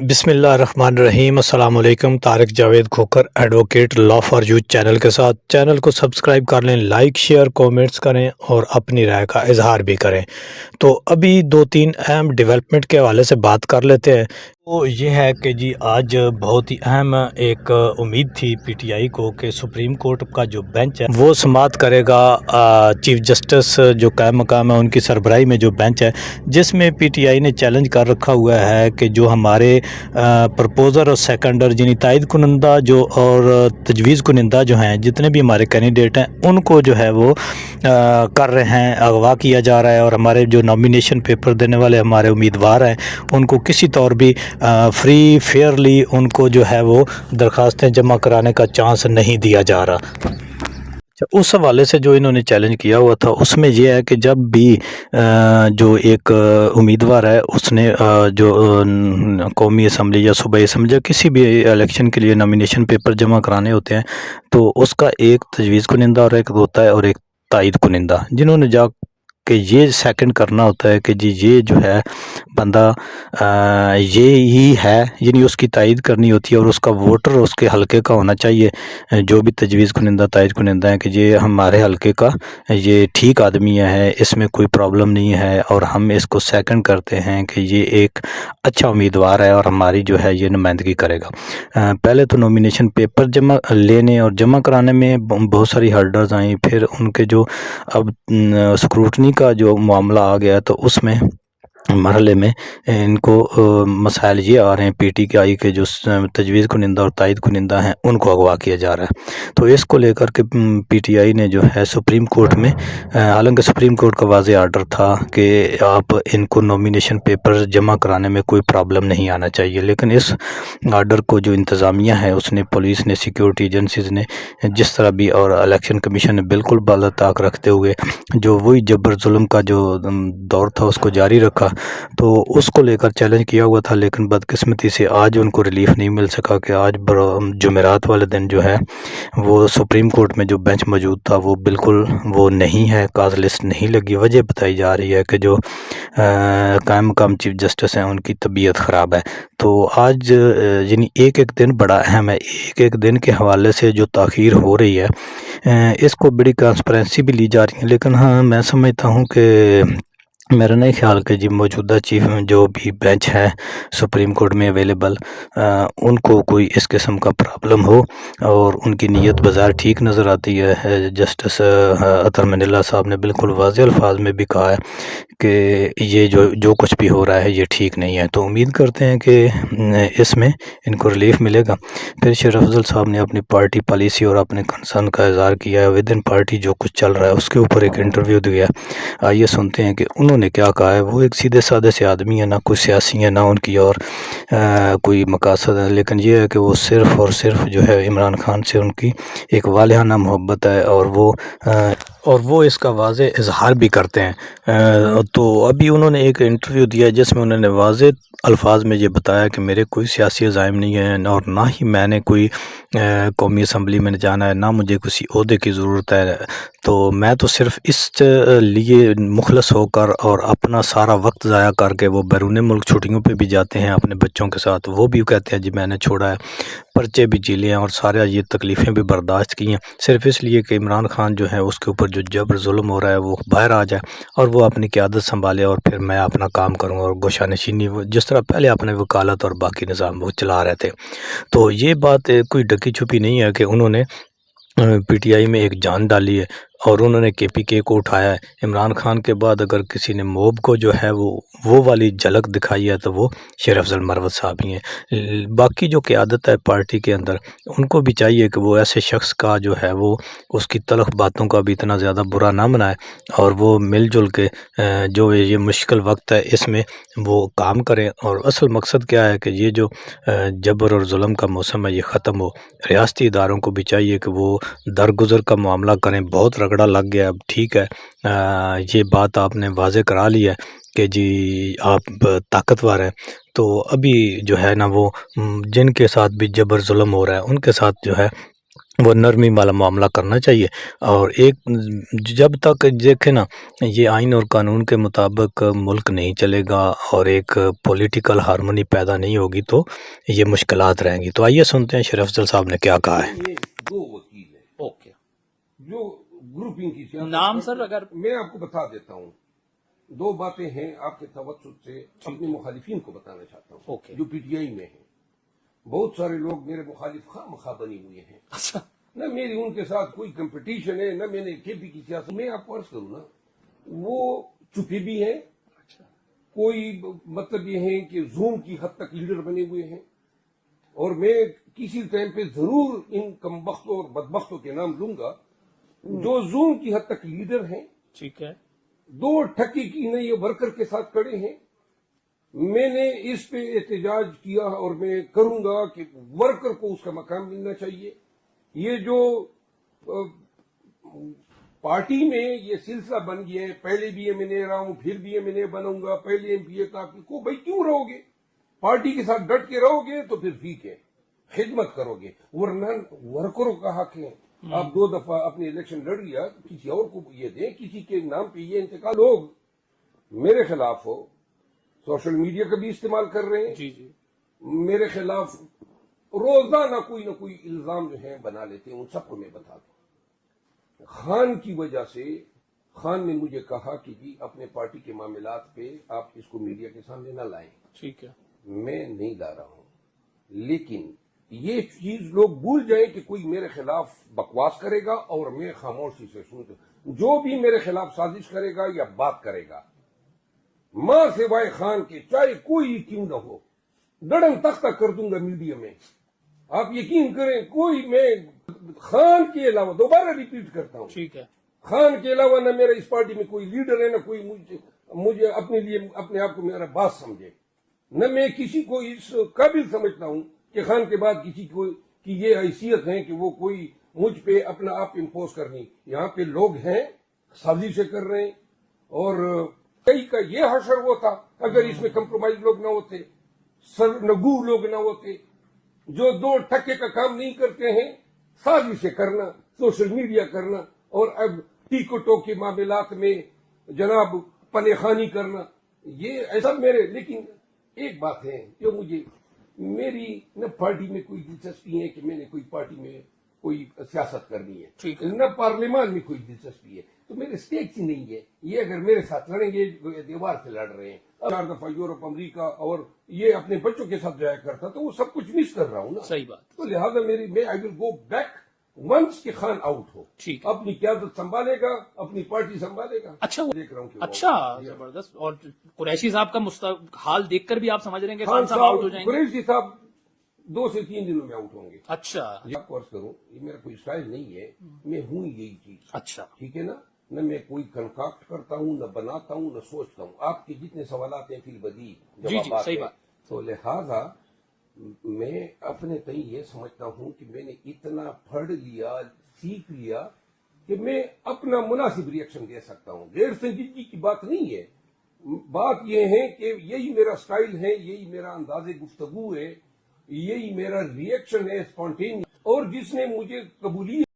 بسم اللہ الرحمن الرحیم۔ السلام علیکم۔ Tariq Javed Khokhar advocate law for you channel کے ساتھ چینل کو سبسکرائب کر لیں، لائک شیئر کومنٹس کریں اور اپنی رائے کا اظہار بھی کریں۔ تو ابھی دو تین اہم ڈیولپمنٹ کے حوالے سے بات کر لیتے ہیں۔ وہ یہ ہے کہ جی آج بہت ہی اہم ایک امید تھی پی ٹی آئی کو کہ سپریم کورٹ کا جو بینچ ہے وہ سماعت کرے گا چیف جسٹس جو قائم مقام ہے ان کی سربراہی میں جو بینچ ہے، جس میں پی ٹی آئی نے چیلنج کر رکھا ہوا ہے کہ جو ہمارے پرپوزر اور سیکنڈر یعنی تائید کنندہ جو اور تجویز کنندہ جو ہیں، جتنے بھی ہمارے کینڈیڈیٹ ہیں، ان کو جو ہے وہ کر رہے ہیں، اغوا کیا جا رہا ہے، اور ہمارے جو نامینیشن پیپر دینے والے ہمارے امیدوار ہیں ان کو کسی طور بھی فری فیئرلی ان کو جو ہے وہ درخواستیں جمع کرانے کا چانس نہیں دیا جا رہا۔ اس حوالے سے جو انہوں نے چیلنج کیا ہوا تھا اس میں یہ ہے کہ جب بھی جو ایک امیدوار ہے اس نے جو قومی اسمبلی یا صوبائی اسمبلی یا کسی بھی الیکشن کے لیے نامینیشن پیپر جمع کرانے ہوتے ہیں، تو اس کا ایک تجویز کنندہ اور ایک ہوتا ہے اور ایک تائید کنندہ، جنہوں نے جا کہ یہ سیکنڈ کرنا ہوتا ہے کہ جی یہ جو ہے بندہ یہ ہی ہے، یعنی اس کی تائید کرنی ہوتی ہے اور اس کا ووٹر اس کے حلقے کا ہونا چاہیے، جو بھی تجویز کنندہ تائید کنندہ ہیں، کہ یہ ہمارے حلقے کا یہ ٹھیک آدمی ہے، اس میں کوئی پرابلم نہیں ہے اور ہم اس کو سیکنڈ کرتے ہیں کہ یہ ایک اچھا امیدوار ہے اور ہماری جو ہے یہ نمائندگی کرے گا۔ پہلے تو نومینیشن پیپر جمع لینے اور جمع کرانے میں بہت ساری ہرڈرز آئیں، پھر ان کے جو اب اسکروٹنی کا جو معاملہ آ گیا تو اس میں مرحلے میں ان کو مسائل یہ آ رہے ہیں پی ٹی آئی کے جو تجویز کنندہ اور تائید کنندہ ہیں ان کو اغوا کیا جا رہا ہے۔ تو اس کو لے کر کے پی ٹی آئی نے جو ہے سپریم کورٹ میں، حالانکہ سپریم کورٹ کا واضح آرڈر تھا کہ آپ ان کو نومینیشن پیپر جمع کرانے میں کوئی پرابلم نہیں آنا چاہیے، لیکن اس آرڈر کو جو انتظامیہ ہے اس نے، پولیس نے، سیکیورٹی ایجنسیز نے جس طرح بھی، اور الیکشن کمیشن نے بالکل بالا طاق رکھتے ہوئے جو وہی جبر ظلم کا جو دور تھا اس کو جاری رکھا، تو اس کو لے کر چیلنج کیا ہوا تھا، لیکن بدقسمتی سے آج ان کو ریلیف نہیں مل سکا کہ آج جمعرات والے دن جو ہے وہ سپریم کورٹ میں جو بینچ موجود تھا وہ بالکل وہ نہیں ہے، کاز لسٹ نہیں لگی۔ وجہ بتائی جا رہی ہے کہ جو قائم مقام چیف جسٹس ہیں ان کی طبیعت خراب ہے۔ تو آج یعنی ایک ایک دن بڑا اہم ہے، ایک ایک دن کے حوالے سے جو تاخیر ہو رہی ہے اس کو بڑی ٹرانسپیرنسی بھی لی جا رہی ہے، لیکن ہاں میں سمجھتا ہوں کہ میرا نہیں خیال کہ جی موجودہ چیف جو بھی بینچ ہے سپریم کورٹ میں اویلیبل ان کو کوئی اس قسم کا پرابلم ہو، اور ان کی نیت بظاہر ٹھیک نظر آتی ہے۔ جسٹس عطر منیلا صاحب نے بالکل واضح الفاظ میں بھی کہا ہے کہ یہ جو کچھ بھی ہو رہا ہے یہ ٹھیک نہیں ہے، تو امید کرتے ہیں کہ اس میں ان کو ریلیف ملے گا۔ پھر شیخ افضل صاحب نے اپنی پارٹی پالیسی اور اپنے کنسرن کا اظہار کیا ہے، ود ان پارٹی جو کچھ چل رہا ہے اس کے اوپر ایک انٹرویو دیا ہے۔ آئیے سنتے ہیں کہ انہوں نے کیا کہا ہے۔ وہ ایک سیدھے سادے سے آدمی ہیں، نہ کوئی سیاسی ہیں، نہ ان کی اور کوئی مقاصد ہے، لیکن یہ ہے کہ وہ صرف اور صرف جو ہے عمران خان سے ان کی ایک والہانہ محبت ہے، اور وہ اس کا واضح اظہار بھی کرتے ہیں۔ تو ابھی انہوں نے ایک انٹرویو دیا ہے جس میں انہوں نے واضح الفاظ میں یہ بتایا کہ میرے کوئی سیاسی عزائم نہیں ہیں، اور نہ ہی میں نے کوئی قومی اسمبلی میں جانا ہے، نہ مجھے کسی عہدے کی ضرورت ہے، تو میں تو صرف اس لیے مخلص ہو کر اور اپنا سارا وقت ضائع کر کے وہ بیرون ملک چھٹیوں پہ بھی جاتے ہیں اپنے بچوں کے ساتھ، وہ بھی کہتے ہیں جی میں نے چھوڑا ہے، پرچے بھی جیلے ہیں اور سارے یہ تکلیفیں بھی برداشت کی ہیں، صرف اس لیے کہ عمران خان جو ہے اس کے اوپر جو جبر ظلم ہو رہا ہے وہ باہر آ جائے اور وہ اپنی قیادت سنبھالے، اور پھر میں اپنا کام کروں اور گوشہ نشینی جس طرح پہلے اپنے وکالت اور باقی نظام وہ چلا رہے تھے۔ تو یہ بات کوئی ڈکی چھپی نہیں ہے کہ انہوں نے پی ٹی آئی میں ایک جان ڈالی ہے اور انہوں نے کے پی کے کو اٹھایا ہے۔ عمران خان کے بعد اگر کسی نے موب کو جو ہے وہ والی جھلک دکھائی ہے تو وہ شیخ افضل مروت صاحب ہی ہیں۔ باقی جو قیادت ہے پارٹی کے اندر ان کو بھی چاہیے کہ وہ ایسے شخص کا جو ہے وہ اس کی تلخ باتوں کا بھی اتنا زیادہ برا نہ منائے، اور وہ مل جل کے جو یہ مشکل وقت ہے اس میں وہ کام کریں، اور اصل مقصد کیا ہے کہ یہ جو جبر اور ظلم کا موسم ہے یہ ختم ہو۔ ریاستی اداروں کو بھی چاہیے کہ وہ درگزر کا معاملہ کریں، بہت رگڑا لگ گیا، اب ٹھیک ہے، یہ بات آپ نے واضح کرا لی ہے کہ جی آپ طاقتور ہیں، تو ابھی جو ہے نا وہ جن کے ساتھ بھی جبر ظلم ہو رہا ہے ان کے ساتھ جو ہے وہ نرمی والا معاملہ کرنا چاہیے۔ اور ایک جب تک دیکھیں نا یہ آئین اور قانون کے مطابق ملک نہیں چلے گا اور ایک پولیٹیکل ہارمونی پیدا نہیں ہوگی تو یہ مشکلات رہیں گی۔ تو آئیے سنتے ہیں شریف افضل صاحب نے کیا کہا ہے۔ یہ دو وکیل ہیں اوکے، جو گروپنگ کی سیاست نام سر اگر میں آپ کو بتا دیتا ہوں، دو باتیں ہیں آپ کے توسط سے اپنے مخالفین کو بتانا چاہتا ہوں اوکے۔ جو پی ٹی آئی میں ہیں۔ بہت سارے لوگ میرے مخالف خواہ مخواہ بنے ہوئے ہیں، اچھا نہ میری ان کے ساتھ کوئی کمپٹیشن ہے، نہ میں نے کے پی کی سیاست میں آپ کو عرض کروں نا، وہ چپے بھی ہیں، کوئی مطلب یہ ہے کہ زوم کی حد تک لیڈر بنے ہوئے ہیں، اور میں کسی ٹائم پہ ضرور ان کمبختوں اور بدبختوں کے نام لوں گا جو زوم کی حد تک لیڈر ہیں، ٹھیک ہے، دو ٹھکی کی نہ یہ ورکر کے ساتھ کھڑے ہیں۔ میں نے اس پہ احتجاج کیا اور میں کروں گا کہ ورکر کو اس کا مقام ملنا چاہیے۔ یہ جو پارٹی میں یہ سلسلہ بن گیا ہے، پہلے بھی ایم این اے رہا ہوں، پھر بھی ایم این اے بنوں گا، پہلے ایم پی اے تھا، کو بھائی کیوں رہو گے؟ پارٹی کے ساتھ ڈٹ کے رہو گے تو پھر ٹھیک ہے، خدمت کرو گے، ورنہ ورکروں کا حق ہے۔ آپ 2 دفعہ اپنے الیکشن لڑ لیا، کسی اور کو یہ دیں، کسی کے نام پہ یہ انتقال۔ لوگ میرے خلاف ہو، سوشل میڈیا کا بھی استعمال کر رہے ہیں، جی جی، میرے خلاف روزانہ کوئی نہ کوئی الزام جو ہے بنا لیتے ہیں، ان سب کو میں بتا دوں۔ خان کی وجہ سے خان نے مجھے کہا کہ جی اپنے پارٹی کے معاملات پہ آپ اس کو میڈیا کے سامنے نہ لائیں۔ ٹھیک ہے، میں نہیں لا رہا ہوں، لیکن یہ چیز لوگ بھول جائیں کہ کوئی میرے خلاف بکواس کرے گا اور میں خاموشی سے سنتا ہوں۔ جو بھی میرے خلاف سازش کرے گا یا بات کرے گا، ماں سوائے خان کے چاہے کوئی کیوں نہ ہو، گڑن تختہ کر دوں گا میڈیا میں۔ آپ یقین کریں، کوئی میں خان کے علاوہ دوبارہ ریپیٹ کرتا ہوں، ٹھیک ہے، خان کے علاوہ نہ میرا اس پارٹی میں کوئی لیڈر ہے، نہ کوئی مجھے اپنے لیے اپنے آپ کو میرا باس سمجھے، نہ میں کسی کو اس قابل سمجھتا ہوں کہ خان کے بعد کسی کو کی یہ حیثیت ہے کہ وہ کوئی مجھ پہ اپنا آپ امپوز کرنی۔ یہاں پہ لوگ ہیں سازی سے کر رہے ہیں، اور کئی کا یہ حشر وہ تھا اگر اس میں کمپرومائز لوگ نہ ہوتے، سرنگو لوگ نہ ہوتے، جو 2 ٹکے کا کام نہیں کرتے ہیں، سازی سے کرنا، سوشل میڈیا کرنا، اور اب ٹیکٹوں کے معاملات میں جناب پنے خانی کرنا، یہ ایسا میرے۔ لیکن ایک بات ہے جو مجھے، میری نہ پارٹی میں کوئی دلچسپی ہے کہ میں نے کوئی پارٹی میں کوئی سیاست کرنی ٹھیک ہے، ہے، نہ پارلیمان میں کوئی دلچسپی ہے، تو میرے سٹیکس ہی نہیں ہے۔ یہ اگر میرے ساتھ لڑیں گے دیوار سے لڑ رہے ہیں۔ 4 دفعہ یورپ، امریکہ، اور یہ اپنے بچوں کے ساتھ جایا کرتا تو وہ سب کچھ مس کر رہا ہوں نا، صحیح بات، تو لہٰذا میں آئی ول گو بیک ونس کہ خان آؤٹ ہو، ٹھیک ہے، اپنی قیادت سنبھالے گا، اپنی پارٹی سنبھالے گا۔ اچھا دیکھ رہا ہوں کہ وہ اچھا، زبردست۔ اور قریشی صاحب کا حال دیکھ کر بھی آپ سمجھ رہے ہیں کہ خان خان صاحب آؤٹ ہو جائیں گے؟ قریشی صاحب 2 سے 3 دنوں میں آؤٹ ہوں گے۔ اچھا آپ کو عرض کروں، یہ میرا کوئی اسٹائل نہیں ہے، میں ہوں یہی چیز، اچھا، ٹھیک ہے نا؟ نہ میں کوئی کنکاکٹ کرتا ہوں، نہ بناتا ہوں، نہ سوچتا ہوں۔ آپ کے جتنے سوالات ہیں فی البدیہہ جی، جوابات صحیح ہیں، بات۔ تو لہذا میں اپنے تئیں یہ سمجھتا ہوں کہ میں نے اتنا پڑھ لیا، سیکھ لیا کہ میں اپنا مناسب ری ایکشن دے سکتا ہوں۔ غیر سنجیدگی کی بات نہیں ہے، بات یہ ہے کہ یہی میرا سٹائل ہے، یہی میرا انداز گفتگو ہے، یہی میرا ری ایکشن ہے اسپونٹینیس، اور جس نے مجھے قبولیت